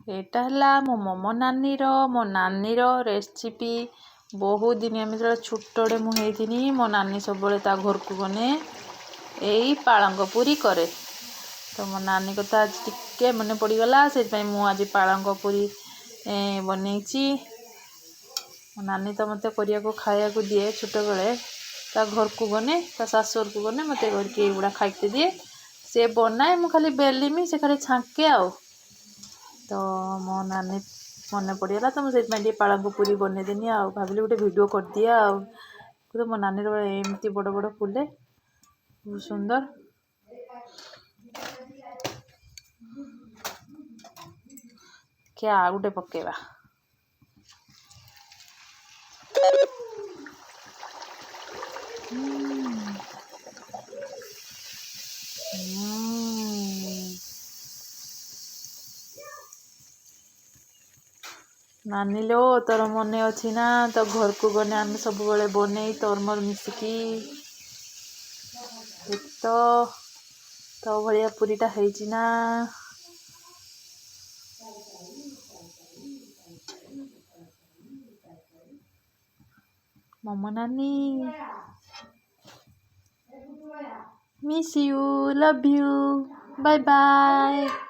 ଏଇଟା ହେଲା ମୋ ନାନୀର ରେସିପି। ବହୁତ ଦିନ ଆମେ ଯେତେବେଳେ ଛୋଟଟେ ମୁଁ ହେଇଥିନି ମୋ ନାନୀ ସବୁବେଳେ ତା ଘରକୁ ଗନେ ଏଇ ପାଳଙ୍ଗ ପୁରୀ କରେ। ତ ମୋ ନାନୀ କଥା ଆଜି ଟିକେ ମନେ ପଡ଼ିଗଲା, ସେଥିପାଇଁ ମୁଁ ଆଜି ପାଳଙ୍ଗ ପୁରୀ ବନେଇଛି। ମୋ ନାନୀ ତ ମୋତେ କରିବାକୁ ଖାଇବାକୁ ଦିଏ ଛୋଟବେଳେ। ତା ଘରକୁ ଗନେ, ତା ଶାଶୁଘରକୁ ଗନେ ମୋତେ କରିକି ଏଗୁଡ଼ା ଖାଇତେ ଦିଏ। ସେ ବନାଏ, ମୁଁ ଖାଲି ବେଲିମି, ସେ ଖାଲି ଛାଙ୍କେ ଆଉ। ତ ମୋ ନାନୀ ମନେ ପଡ଼ିଗଲା, ତ ମୁଁ ସେଥିପାଇଁ ଟିକେ ପାଳଙ୍ଗ ପୁରୀ ବନେଇଦେନି ଆଉ। ଭାବିଲି ଗୋଟେ ଭିଡ଼ିଓ କରିଦିଏ ଆଉ। ମୋ ନାନୀର ଏମିତି ବଡ଼ ବଡ଼ ଫୁଲେ, ବହୁତ ସୁନ୍ଦର। କି ଆଉ ଗୋଟେ ପକେଇବା। ନାନୀ ଲୋ, ତୋର ମନେ ଅଛି ନା ତୋ ଘରକୁ ଗଲେ ଆମେ ସବୁବେଳେ ବନେଇ ତୋର ମୋର ମିଶିକି। ତୋ ଭଳିଆ ପୁରୀଟା ହେଇଛି ନା। Mama Nani, miss you, love you, bye bye.